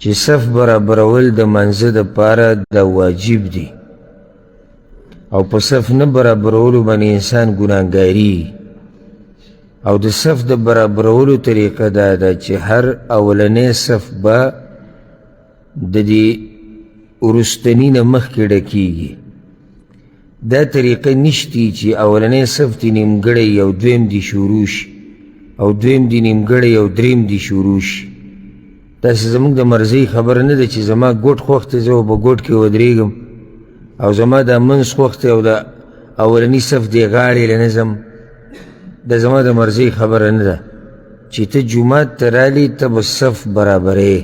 چې صف برابرول د منځه دپاره دا واجب دی او په صف نه برابرولو باندې انسان ګناهګاري او د صف د برابرولو طریقه دا ده چې هر اولنی صف به د دې وروستني نه مخکې ډکیږي. دا طریقه نشتی چې اولنی صف دې نیمګړی او دویم دې شروع شي او دویم دې نیمګړی او دریم دې شروع شي. داسې زموږ د مرضۍ خبره نه ده چې زما ګوټ خوښ دی زه به ګوټ کې ودرېږم او زما دا منځ خوښ دی او د اولني صف دې غاړې له نه ځم. دا زما د مرضۍ خبره نه ده چې ته جومات ته رالې ته به صف برابرې.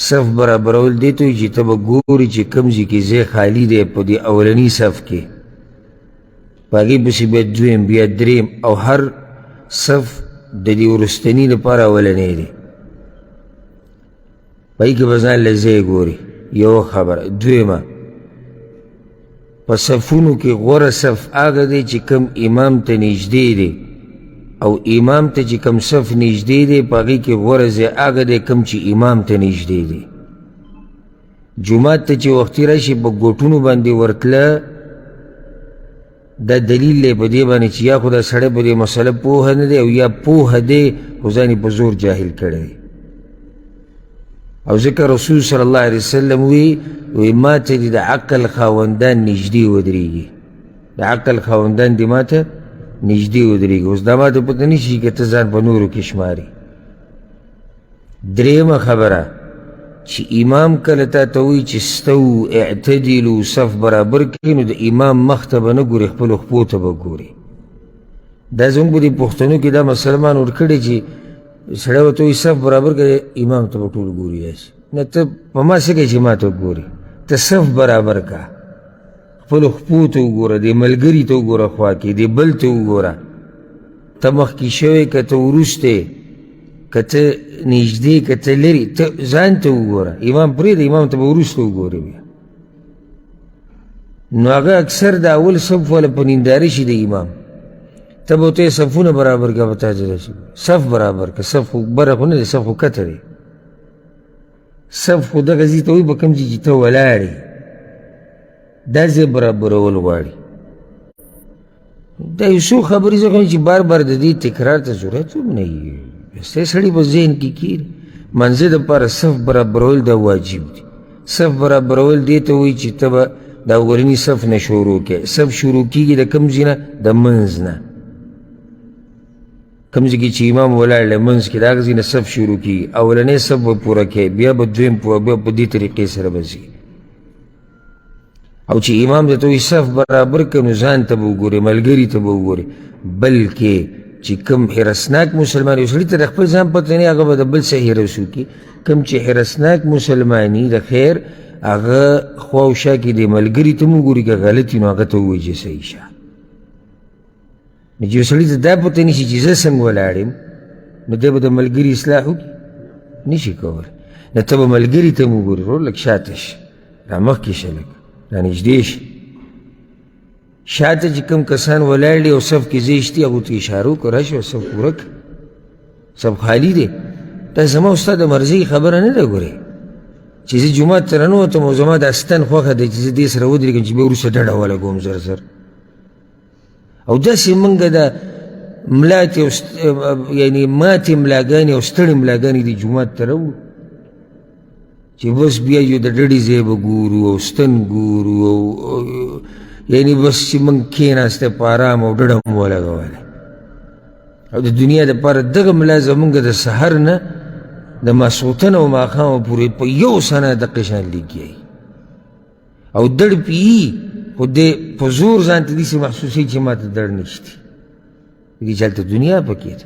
صف برابرول دې ته وایي چې ته به ګورې چې کوم ځای کې ځای خالي دی په دې اولني صف کې، په هغې پسې بیا دویم بیا دریم او هر صف د دې وروستني لپاره اولنی دی. په هغې کې به ځان له ځای ګورې. یوه خبره. دویمه، په صفونو کې غوره صف هغه دی چې کوم امام ته نږدې دی او امام ته چې کوم صف نږدې دی په هغې کې غوره ځای هغه دی کوم چې امام ته نږدې دی. جومات ته چې وختي راشي په ګوټونو باندې ورتله دا دلیل دی په دې باندې چې یا خو دا سړی په دې مسله پوهه نه دی او یا پوهه دی خو ځان یې په زور جاهل کړی دی. او ځکه رسول صلی الله علیه وسلم وی ما ته د عقل خاوندان نږدې ودرېږي. د عقل خاوندان دې ما ته نږدې ودرېږي. اوس دا ما ته پته نه شي که ته ځان په نورو کې شماري. درېیمه خبره چې امام کله تا ته وایي چې استو اعتدلو صف برابر کړي نو د امام مخ ته به نه ګوري خپلو خپو ته به ګوري. دا زموږ په دې پښتنو کې دا مسلمان ورکړی چې سړی ورته وایي صف برابر کړی امام ته به ټول ګوري. داسې نه، ته په ما څه کوې چې ما ته ګوري؟ ته صف برابر کا، خپلو خپو ته وګوره، دې ملګري ته وګوره خوا کې، دې بل ته وګوره. ته مخکې شوی که ته وروستی، که ته نږدې که ته لرې، ته ځان ته وګوره. امام پرېږده، امام ته به وروسته وګورې بیا. نو هغه اکثر د اول صف والا په نینداره شي د امام. ته به ورته صفونه برابر کړه، به تا ته صف برابر کړه. صف خو بره خو نه دی، صف خو کته دی. صف خو دغه ځای ته وایي په کوم ځای چې ته ولاړې دا ځای برابرول غواړي. دا یو څو خبرې زه کوم چې بار بار د دې تکرار ته ضرورت هم نه وي. بس سړي به ذهن کې کېږي. منځه دپاره صف برابرول دا واجب دی. صف برابرول دې ته وایي چې ته به د اولني صف نه شروع کوې. صف شروع کېږي د کوم ځای نه؟ د منځ نه. کوم ځای کې چې امام ولاړ دی منځ کې د هغه ځای نه صف شروع کېږي. اولنی صف به پوره کوې، بیا به دویم پوره، بیا په دې طریقې سره به ځي. او چې امام درته وایي صف برابر کړه نو ځان ته به وګورې، ملګري ته به وګورې. بلکې چې کوم حرسناک مسلمان یو سړي ته د خپل ځان پته نه هغه به د بل څه حرس وکړي. کوم چې حرسناک مسلماني د خیر هغه خوا او شا کې د ملګري ته هم وګوري، که غلط وي نو هغه ته ووایي چې صحیح شه. نو چې یو سړي ته دا پته نه شي چې زه څنګه ولاړ یم نو دی به د ملګري اصلاح وکړي؟ نه شي کولی. نو ته به ملګري ته هم وګورې، ورور لږ شاته شه، را مخکې شه، لږ را نږدې شه. شاته چې کوم کسان ولاړ دي او صف کې ځای شتي هغو ته اشاره وکړه راشه صف پوره کړه، صف خالي دی. دا زما او ستا د مرضۍ خبره نه ده. ګورې چې زه جومات ته رانوتم او زما دا ستن خوښه دی چې زه دې سره ودرېږم چې بیا وروسته ډډه ولګوم زر زر. او داسې موږ د ملاتې یعنې ماتې ملاګانې او ستړې ملاګانې د جومات ته راوړو چې بس بیا یو د ډډې ځای به ګورو او ستن ګورو او یعنې بس چې موږ کېناسته په ارام او ډډه مو ولګوله. او د دنیا دپاره دغه ملا زمونږ د سحر نه د ماسخوتن او ماښامه پورې په یو سنه دقې شان لګیا او دړ پي خو دې په زور ځان ته داسې محسوسوي چې ما ته دړ نشته. دې چې هلته دنیا پکې ده.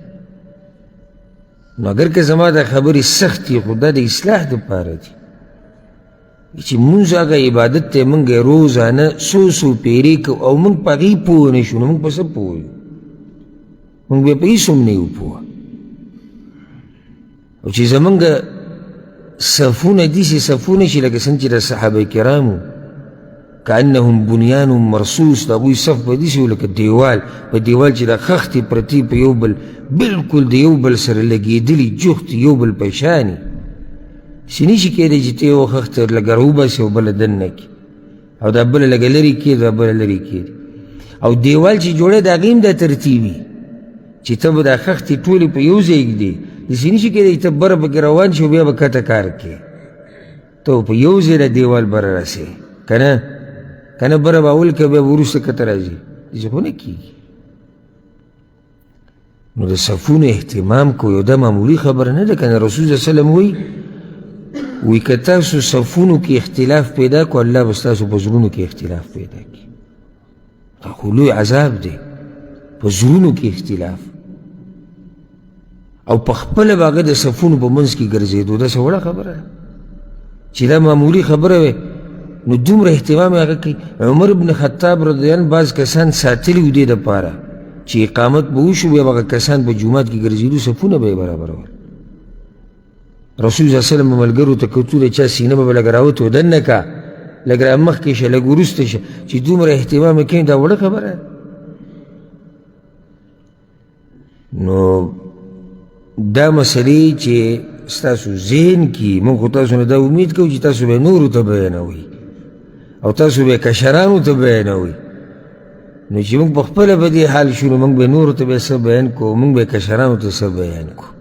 نو اگر که زما دا خبرې سختې خو دا د اصلاح دپاره دي چې مونږ هغه عبادت ته مونږ روزانه څو پیرې کوو او مونږ په هغې پوه نه شو نو مونږ په څه پوه یو؟ مونږ بیا په هېڅ هم نه یو پوه. او چې زمونږ صفونه داسې صفونه شي لکه څنګه چې د صحابه کرامو کانهم بنیان مرصوص د هغوی صف به داسې و لکه دیوال په دیوال چې دا خښتې پرتې په یو بل بلکل د یو بل سره لګېدلي جفت یو بل په شانې چې نشي کېدی چې ته یو خښته لږه راوباسې او بله دننه کړي او دا بله لږه لرې کړي دا بله لرې کړي او دیوال چې جوړه د هغې هم دا ترتیبي چې ته به دا خښتې ټولې په یو ځای ږدې داسې نشي کېدی چې ته بره پکې روان شي او بیا به کته کار کوې ته په یو ځای د دیوال بره رسې که نه که نه بره به اول که بیا به وروسته کته راځي داسې خو نه کېږي نو د صفونو اهتمام کو یو دا معمولي خبره نه ده که نه رسول صلی وسلم وی که تاسو صفونو کې اختلاف پیدا کو الله به ستاسو په زړونو کې اختلاف پیدا کړي دا خو لوی عذاب دی په زړونو کې اختلاف او په خپله به هغه د صفونو په منځ کې ګرځېدو داسې وړه خبره ده چې دا معمولي خبره وی نو دومره اهتمام هغه کوي عمر بن خطاب رضی الله عنه بعض کسان ساتلي و دې دپاره چې اقامت به وشو بیا به هغه کسان په جومات کې ګرځېدو صفونه به یې برابرول رسول صلی الله علیه وسلم ملګرو ته کتو د چا سینه به لږ راوتو دننه که لږ رامخکې شه لږ وروسته شه چې دومره اهتمام یې کوي دا وړه خبره ده نو دا مسلې چې ستاسو ذهن کې موږ خو تاسو نه دا امید کوو چې تاسو به نورو ته بیانوئ او تاسو به کشرانو ته بیانوئ نو چې موږ په خپله په دې حال شو نو موږ به نورو ته به څه بیان کوو موږ به کشرانو ته څه بیان کوو